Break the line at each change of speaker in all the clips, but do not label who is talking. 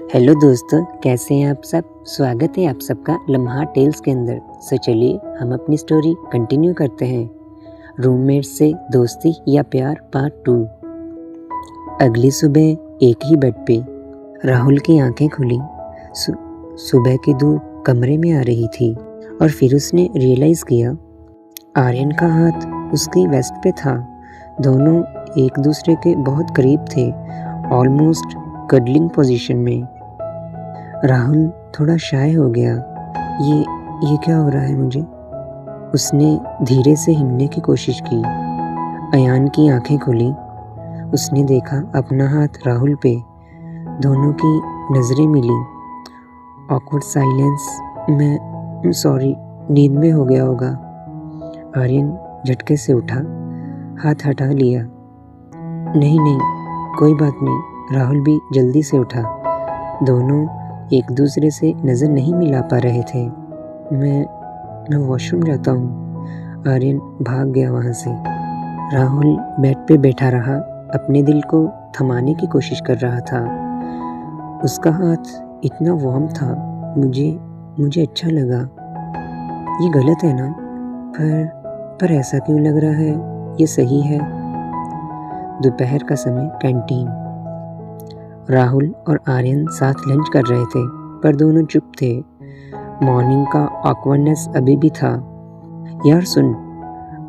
Hello दोस्तों, कैसे हैं आप सब। स्वागत है आप सबका लम्हा टेल्स के अंदर। सो चलिए हम अपनी स्टोरी कंटिन्यू करते हैं। रूममेट से दोस्ती या प्यार पार्ट 2। अगली सुबह एक ही बेड पे राहुल की आंखें खुली। सुबह की धूप कमरे में आ रही थी और फिर उसने रियलाइज किया आर्यन का हाथ उसकी वेस्ट पे था। दोनों एक दूसरे के बहुत करीब थे, ऑलमोस्ट कडलिंग पोजीशन में। राहुल थोड़ा शाय हो गया। ये क्या हो रहा है मुझे। उसने धीरे से हिलने की कोशिश की। अयान की आंखें खुली। उसने देखा अपना हाथ राहुल पे। दोनों की नज़रें मिली। Awkward silence. मैं सॉरी, नींद में हो गया होगा। आर्यन झटके से उठा, हाथ हटा लिया। नहीं, कोई बात नहीं। राहुल भी जल्दी से उठा। दोनों एक दूसरे से नज़र नहीं मिला पा रहे थे। मैं वॉशरूम जाता हूँ। आर्यन भाग गया वहाँ से। राहुल बेड पे बैठा रहा, अपने दिल को थमाने की कोशिश कर रहा था। उसका हाथ इतना वार्म था, मुझे अच्छा लगा। ये गलत है ना, पर ऐसा क्यों लग रहा है ये सही है। दोपहर का समय, कैंटीन। राहुल और आर्यन साथ लंच कर रहे थे, पर दोनों चुप थे। मॉर्निंग का ऑकवर्डनेस अभी भी था। यार सुन,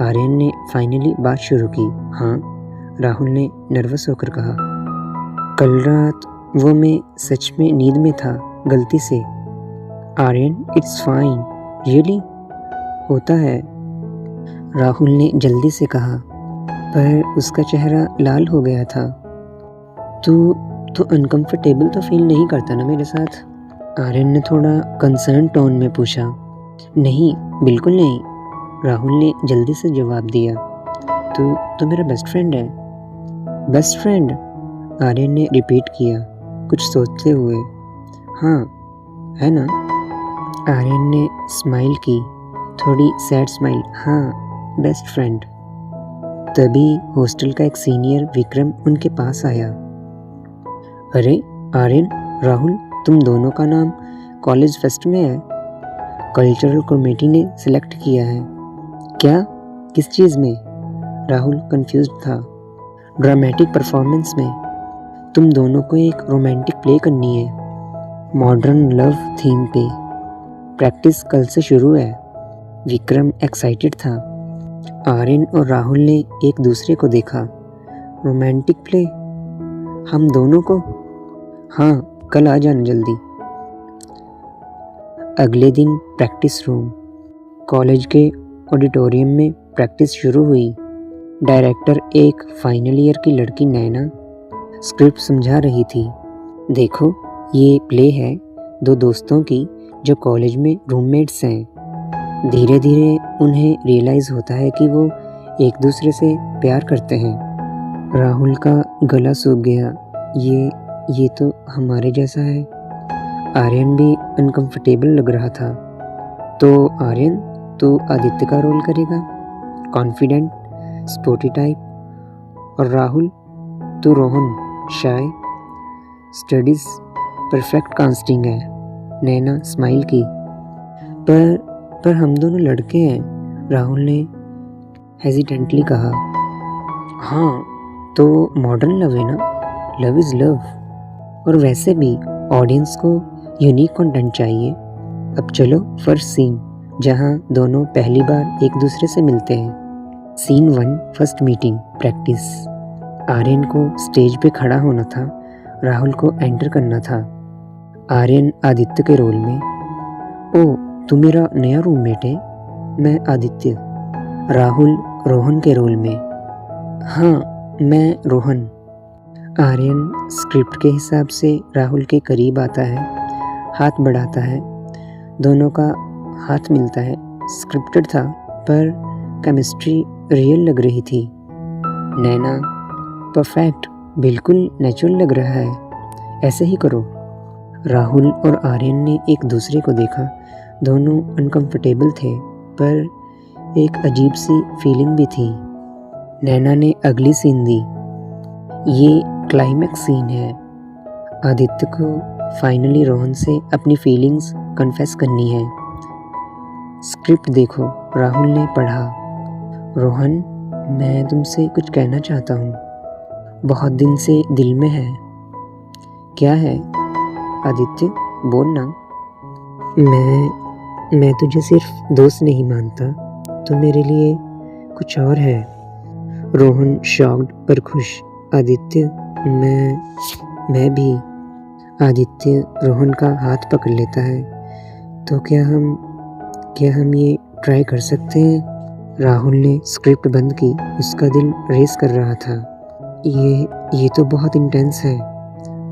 आर्यन ने फाइनली बात शुरू की। हाँ, राहुल ने नर्वस होकर कहा। कल रात वो मैं सच में नींद में था, गलती से। Aryan, it's fine. रियली होता है, राहुल ने जल्दी से कहा, पर उसका चेहरा लाल हो गया था। तू अनकंफर्टेबल तो फील नहीं करता ना मेरे साथ। आर्यन ने थोड़ा कंसर्न टोन में पूछा। नहीं, बिल्कुल नहीं, राहुल ने जल्दी से जवाब दिया। तू मेरा बेस्ट फ्रेंड है। Best friend? आर्यन ने रिपीट किया, कुछ सोचते हुए। हाँ, है ना। आर्यन ने स्माइल की, थोड़ी सैड स्माइल। हाँ, बेस्ट फ्रेंड। तभी हॉस्टल का एक सीनियर विक्रम उनके पास आया। अरे आर्यन, राहुल, तुम दोनों का नाम कॉलेज फेस्ट में है। कल्चरल कमेटी ने सिलेक्ट किया है। क्या? किस चीज़ में? राहुल कंफ्यूज्ड था। ड्रामेटिक परफॉर्मेंस में। तुम दोनों को एक रोमांटिक प्ले करनी है, मॉडर्न लव थीम पे। प्रैक्टिस कल से शुरू है। विक्रम एक्साइटेड था। आर्यन और राहुल ने एक दूसरे को देखा। Romantic play? हम दोनों को? हाँ, कल आ जाना जल्दी। अगले दिन प्रैक्टिस रूम। कॉलेज के ऑडिटोरियम में प्रैक्टिस शुरू हुई। डायरेक्टर एक फाइनल ईयर की लड़की नैना स्क्रिप्ट समझा रही थी। देखो, ये प्ले है दो दोस्तों की जो कॉलेज में रूममेट्स हैं। धीरे धीरे उन्हें रियलाइज़ होता है कि वो एक दूसरे से प्यार करते हैं। राहुल का गला सूख गया। ये तो हमारे जैसा है। आर्यन भी अनकंफर्टेबल लग रहा था। तो आर्यन, तू आदित्य का रोल करेगा, कॉन्फिडेंट, स्पोर्टी टाइप। और राहुल, तू रोहन, शाय, स्टडीज। परफेक्ट कास्टिंग है। नैना स्माइल की। पर हम दोनों लड़के हैं, राहुल ने हेजिटेंटली कहा। हाँ, तो मॉडर्न लव है ना, लव इज़ लव। और वैसे भी ऑडियंस को यूनिक कंटेंट चाहिए। अब चलो फर्स्ट सीन, जहाँ दोनों पहली बार एक दूसरे से मिलते हैं। Scene 1, first meeting, practice. Aryan को स्टेज पे खड़ा होना था, राहुल को एंटर करना था। आर्यन आदित्य के रोल में। ओ, तू मेरा नया रूममेट है? मैं आदित्य। राहुल रोहन के रोल में। हाँ, मैं रोहन। आर्यन स्क्रिप्ट के हिसाब से राहुल के करीब आता है, हाथ बढ़ाता है। दोनों का हाथ मिलता है। स्क्रिप्टेड था, पर केमिस्ट्री रियल लग रही थी। नैना, परफेक्ट, बिल्कुल नेचुरल लग रहा है, ऐसे ही करो। राहुल और आर्यन ने एक दूसरे को देखा। दोनों अनकंफर्टेबल थे, पर एक अजीब सी फीलिंग भी थी। नैना ने अगली सीन दी। ये क्लाइमैक्स सीन है। आदित्य को फाइनली रोहन से अपनी फीलिंग्स कन्फेस करनी है। स्क्रिप्ट देखो, राहुल ने पढ़ा। रोहन, मैं तुमसे कुछ कहना चाहता हूँ, बहुत दिन से दिल में है। क्या है? आदित्य, बोलना। मैं तुझे सिर्फ दोस्त नहीं मानता, तो मेरे लिए कुछ और है। रोहन शॉक्ड पर खुश। आदित्य, मैं भी। आदित्य रोहन का हाथ पकड़ लेता है। तो क्या हम ये ट्राई कर सकते हैं? राहुल ने स्क्रिप्ट बंद की। उसका दिल रेस कर रहा था। ये तो बहुत इंटेंस है,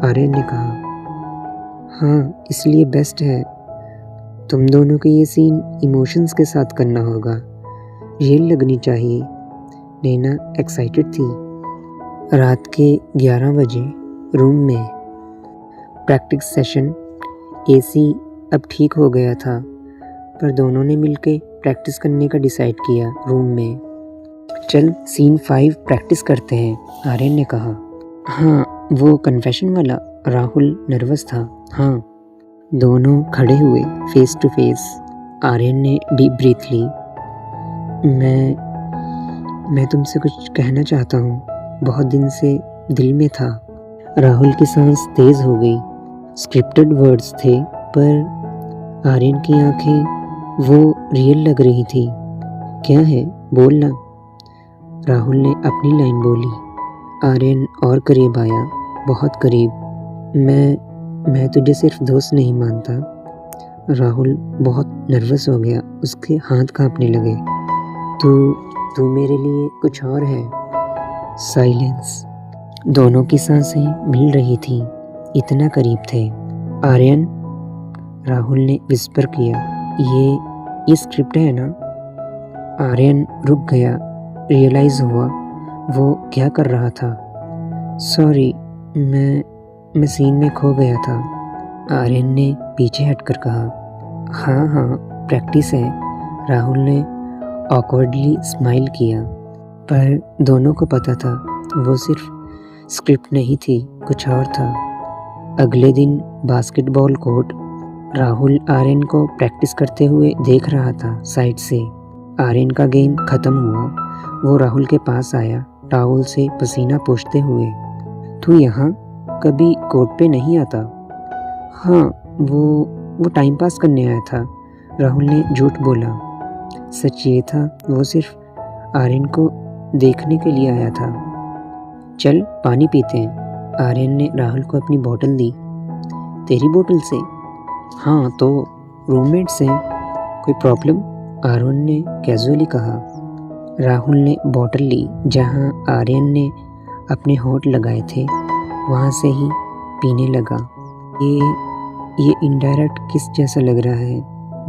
आर्यन ने कहा। हाँ, इसलिए बेस्ट है तुम दोनों को ये सीन इमोशंस के साथ करना होगा। रियल लगनी चाहिए। नैना एक्साइटेड थी। रात के 11 बजे रूम में। Practice session. एसी अब ठीक हो गया था, पर दोनों ने मिलकर प्रैक्टिस करने का डिसाइड किया रूम में। चल सीन 5 प्रैक्टिस करते हैं, आर्यन ने कहा। हाँ, वो कन्फेशन वाला। राहुल नर्वस था। हाँ। दोनों खड़े हुए फेस टू फेस। आर्यन ने डीप ब्रीथ ली। मैं तुमसे कुछ कहना चाहता हूँ, बहुत दिन से दिल में था। राहुल की सांस तेज हो गई। स्क्रिप्टेड वर्ड्स थे, पर आर्यन की आंखें वो रियल लग रही थी। क्या है? बोलना। राहुल ने अपनी लाइन बोली। आर्यन और करीब आया, बहुत करीब। मैं तुझे सिर्फ दोस्त नहीं मानता। राहुल बहुत नर्वस हो गया। उसके हाथ कांपने लगे। तू मेरे लिए कुछ और है। साइलेंस। दोनों की सांसें मिल रही थी, इतना करीब थे। आर्यन, राहुल ने विस्पर किया। ये स्क्रिप्ट है ना? आर्यन रुक गया। रियलाइज हुआ वो क्या कर रहा था। सॉरी, मैं सीन में खो गया था, आर्यन ने पीछे हटकर कहा। हाँ, प्रैक्टिस है। राहुल ने ऑकवर्डली स्माइल किया, पर दोनों को पता था वो सिर्फ स्क्रिप्ट नहीं थी, कुछ और था। अगले दिन बास्केटबॉल कोर्ट। राहुल आर्यन को प्रैक्टिस करते हुए देख रहा था साइड से। आर्यन का गेम खत्म हुआ। वो राहुल के पास आया, टॉवल से पसीना पोंछते हुए। तू यहाँ कभी कोर्ट पे नहीं आता? हाँ, वो टाइम पास करने आया था, राहुल ने झूठ बोला। सच ये था, वो सिर्फ आर्यन को देखने के लिए आया था। चल पानी पीते हैं। आर्यन ने राहुल को अपनी बोतल दी। तेरी बोतल से? हाँ, तो रूममेट्स हैं, कोई प्रॉब्लम? आर्यन ने कैजुअली कहा। राहुल ने बोतल ली। जहाँ आर्यन ने अपने होंठ लगाए थे, वहाँ से ही पीने लगा। ये इनडायरेक्ट किस जैसा लग रहा है?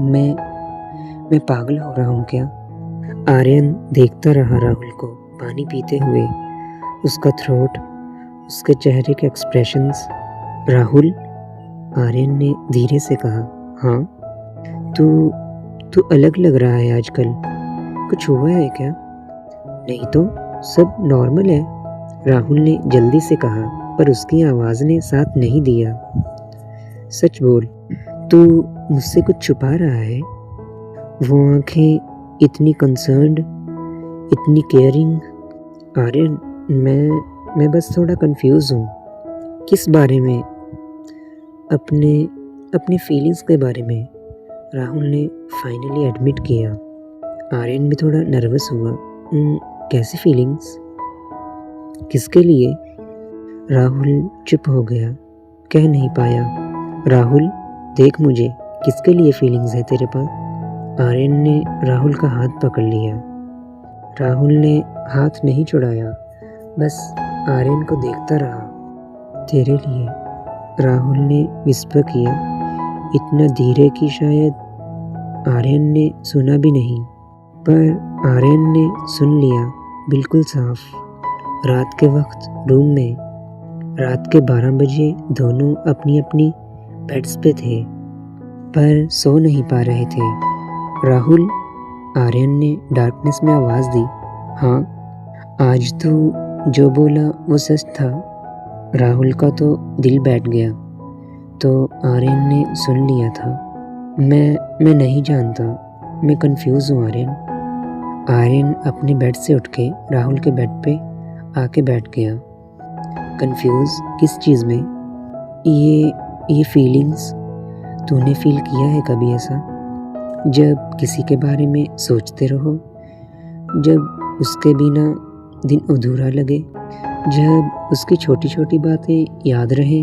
मैं पागल हो रहा हूँ क्या? आर्यन देखता रहा राहुल को पानी पीते हुए। उसका थ्रोट, उसके चेहरे के एक्सप्रेशंस। राहुल, आर्यन ने धीरे से कहा। हाँ, तू अलग लग रहा है आजकल। कुछ हुआ है क्या? नहीं तो, सब नॉर्मल है, राहुल ने जल्दी से कहा, पर उसकी आवाज़ ने साथ नहीं दिया। सच बोल, तू मुझसे कुछ छुपा रहा है? वो आंखें इतनी कंसर्न्ड, इतनी केयरिंग। आर्यन, मैं बस थोड़ा कंफ्यूज हूँ। किस बारे में? अपने फीलिंग्स के बारे में, राहुल ने फाइनली एडमिट किया। आर्यन भी थोड़ा नर्वस हुआ। कैसी फीलिंग्स? किसके लिए? राहुल चुप हो गया, कह नहीं पाया। राहुल, देख मुझे, किसके लिए फीलिंग्स है तेरे पास? आर्यन ने राहुल का हाथ पकड़ लिया। राहुल ने हाथ नहीं छुड़ाया, बस आर्यन को देखता रहा। तेरे लिए, राहुल ने विस्पर किया, इतना धीरे कि शायद आर्यन ने सुना भी नहीं, पर आर्यन ने सुन लिया, बिल्कुल साफ। रात के वक्त रूम में। रात के 12 बजे दोनों अपनी अपनी बेड्स पे थे, पर सो नहीं पा रहे थे। राहुल, आर्यन ने डार्कनेस में आवाज़ दी। हाँ, आज तू जो बोला वो सच था। राहुल का तो दिल बैठ गया। तो आर्यन ने सुन लिया था। मैं नहीं जानता, मैं कंफ्यूज हूँ आर्यन। आर्यन अपने बेड से उठ के राहुल के बेड पे आके बैठ गया। कंफ्यूज किस चीज़ में? ये फीलिंग्स तूने फील किया है कभी ऐसा, जब किसी के बारे में सोचते रहो, जब उसके बिना दिन अधूरा लगे, जब उसकी छोटी छोटी बातें याद रहें?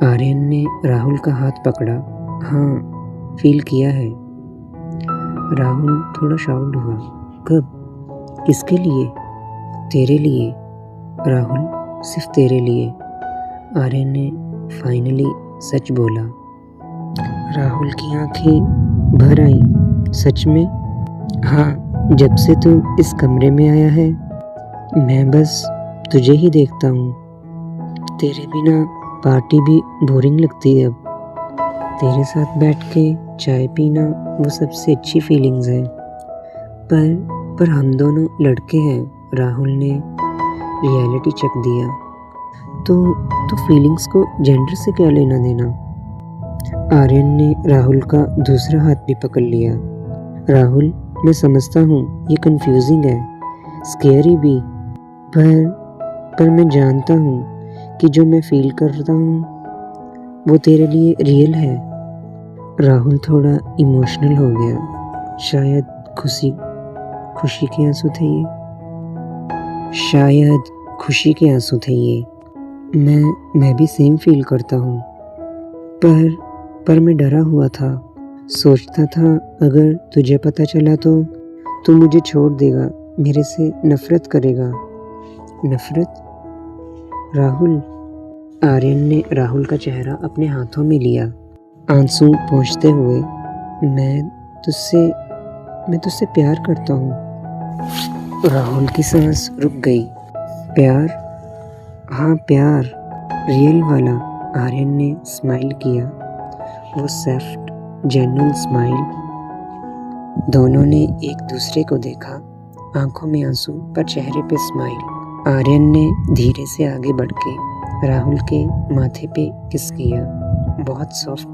आर्यन ने राहुल का हाथ पकड़ा। हाँ, फील किया है। राहुल थोड़ा शाउट हुआ। कब? किसके लिए? तेरे लिए राहुल, सिर्फ तेरे लिए। आर्यन ने फाइनली सच बोला। राहुल की आंखें भर आईं। सच में? हाँ, जब से तू इस कमरे में आया है मैं बस तुझे ही देखता हूँ। तेरे बिना पार्टी भी बोरिंग लगती है अब। तेरे साथ बैठ के चाय पीना वो सबसे अच्छी फीलिंग्स है। पर हम दोनों लड़के हैं, राहुल ने रियलिटी चेक दिया। तो फीलिंग्स को जेंडर से क्या लेना देना? आर्यन ने राहुल का दूसरा हाथ भी पकड़ लिया। राहुल, मैं समझता हूँ ये कंफ्यूजिंग है, स्केरी भी, पर मैं जानता हूँ कि जो मैं फील कर रहा हूँ वो तेरे लिए रियल है। राहुल थोड़ा इमोशनल हो गया। शायद खुशी के आंसू थे ये। शायद खुशी के आंसू थे ये। मैं भी सेम फील करता हूँ, पर मैं डरा हुआ था। सोचता था अगर तुझे पता चला तो तू मुझे छोड़ देगा, मेरे से नफरत करेगा। नफरत? राहुल। आर्यन ने राहुल का चेहरा अपने हाथों में लिया, आंसू पोंछते हुए। मैं तुझसे प्यार करता हूँ। राहुल की सांस रुक गई। प्यार? हाँ, प्यार, रियल वाला। आर्यन ने स्माइल किया, वो सॉफ्ट जेन्युइन स्माइल। दोनों ने एक दूसरे को देखा, आंखों में आंसू पर चेहरे पे स्माइल। आर्यन ने धीरे से आगे बढ़ के राहुल के माथे पे किस किया, बहुत सॉफ्ट,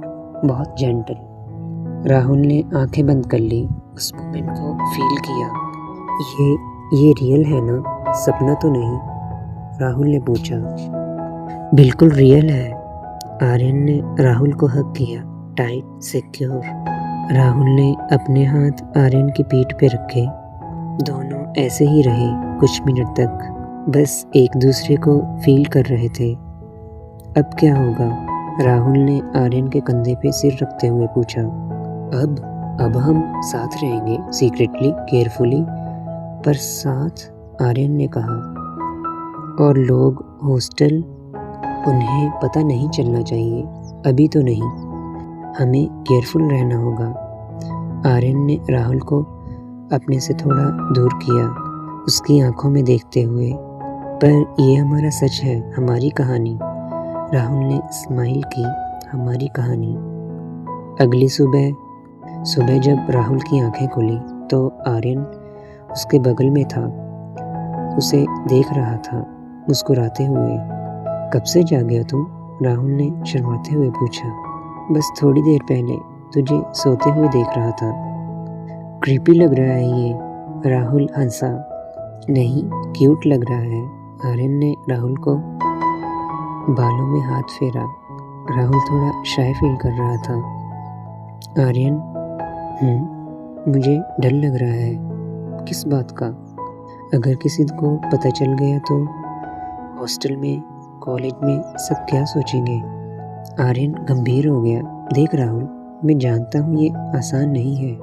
बहुत जेंटल। राहुल ने आंखें बंद कर ली, उस मोमेंट को फील किया। ये रियल है ना, सपना तो नहीं? राहुल ने पूछा। बिल्कुल रियल है। आर्यन ने राहुल को हग किया, टाइट, सिक्योर। राहुल ने अपने हाथ आर्यन की पीठ पे रखे। दोनों ऐसे ही रहे कुछ मिनट तक, बस एक दूसरे को फील कर रहे थे। अब क्या होगा? राहुल ने आर्यन के कंधे पे सिर रखते हुए पूछा। अब हम साथ रहेंगे, सीक्रेटली, केयरफुली, पर साथ, आर्यन ने कहा। और लोग, हॉस्टल, उन्हें पता नहीं चलना चाहिए, अभी तो नहीं। हमें केयरफुल रहना होगा। आर्यन ने राहुल को अपने से थोड़ा दूर किया, उसकी आंखों में देखते हुए। पर ये हमारा सच है, हमारी कहानी। राहुल ने स्माइल की। हमारी कहानी। अगली सुबह जब राहुल की आंखें खुली तो आर्यन उसके बगल में था, उसे देख रहा था मुस्कुराते हुए। कब से जाग गया तुम? राहुल ने शर्माते हुए पूछा। बस थोड़ी देर पहले, तुझे सोते हुए देख रहा था। क्रीपी लग रहा है ये, राहुल हंसा। नहीं, क्यूट लग रहा है। आर्यन ने राहुल को बालों में हाथ फेरा। राहुल थोड़ा शाय फील कर रहा था। आर्यन, मुझे डर लग रहा है। किस बात का? अगर किसी को पता चल गया तो हॉस्टल में, कॉलेज में सब क्या सोचेंगे? आर्यन गंभीर हो गया। देख राहुल, मैं जानता हूँ ये आसान नहीं है,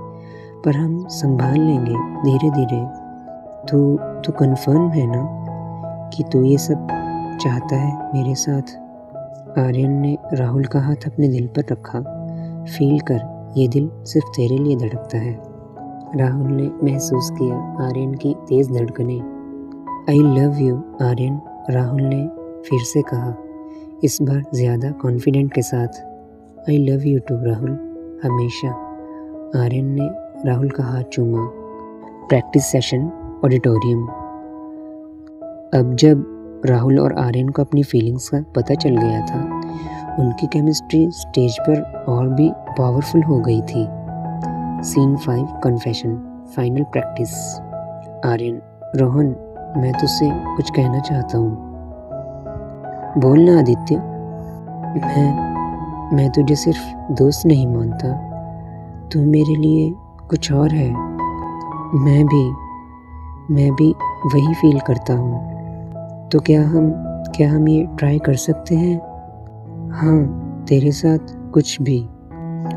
पर हम संभाल लेंगे धीरे धीरे। तू कंफर्म है ना कि तू ये सब चाहता है मेरे साथ? आर्यन ने राहुल का हाथ अपने दिल पर रखा। फील कर, ये दिल सिर्फ तेरे लिए धड़कता है। राहुल ने महसूस किया आर्यन की तेज धड़कनें। I love you Aryan, Rahul ने फिर से कहा, इस बार ज़्यादा कॉन्फिडेंट के साथ। I love you too Rahul, हमेशा। आर्यन ने राहुल का हाथ चूमा। Practice session, auditorium. अब जब राहुल और आर्यन को अपनी फीलिंग्स का पता चल गया था। उनकी केमिस्ट्री स्टेज पर और भी पावरफुल हो गई थी। Scene 5 confession final practice. Aryan, Rohan, मैं तुझसे कुछ कहना चाहता हूँ। बोलना आदित्य। मैं तुझे सिर्फ दोस्त नहीं मानता, तू मेरे लिए कुछ और है। मैं भी वही फील करता हूँ। तो क्या हम ये ट्राई कर सकते हैं? हाँ, तेरे साथ कुछ भी।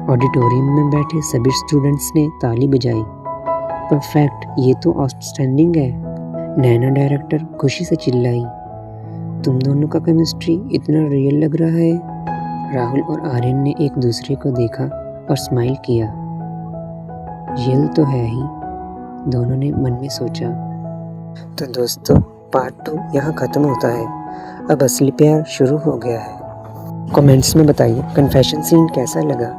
ऑडिटोरियम में बैठे सभी स्टूडेंट्स ने ताली बजाई। परफेक्ट, ये तो आउटस्टैंडिंग है। नैना डायरेक्टर खुशी से चिल्लाई, तुम दोनों का केमिस्ट्री इतना रियल लग रहा है। राहुल और आर्यन ने एक दूसरे को देखा और स्माइल किया। रियल तो है ही, दोनों ने मन में सोचा। तो दोस्तों, पार्ट 2 यहाँ ख़त्म होता है। अब असली प्यार शुरू हो गया है। कमेंट्स में बताइए कन्फेशन सीन कैसा लगा,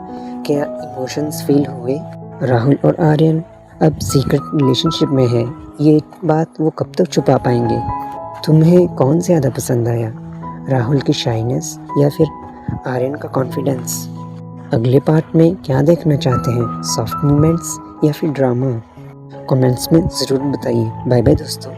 क्या इमोशंस फील हुए? राहुल और आर्यन अब सीक्रेट रिलेशनशिप में है, ये बात वो कब तक छुपा पाएंगे? तुम्हें कौन ज़्यादा पसंद आया, राहुल की शाइनेस या फिर आर्यन का कॉन्फिडेंस? अगले पार्ट में क्या देखना चाहते हैं, सॉफ्ट मोमेंट्स या फिर ड्रामा? कमेंट्स में ज़रूर बताइए। बाय बाय दोस्तों।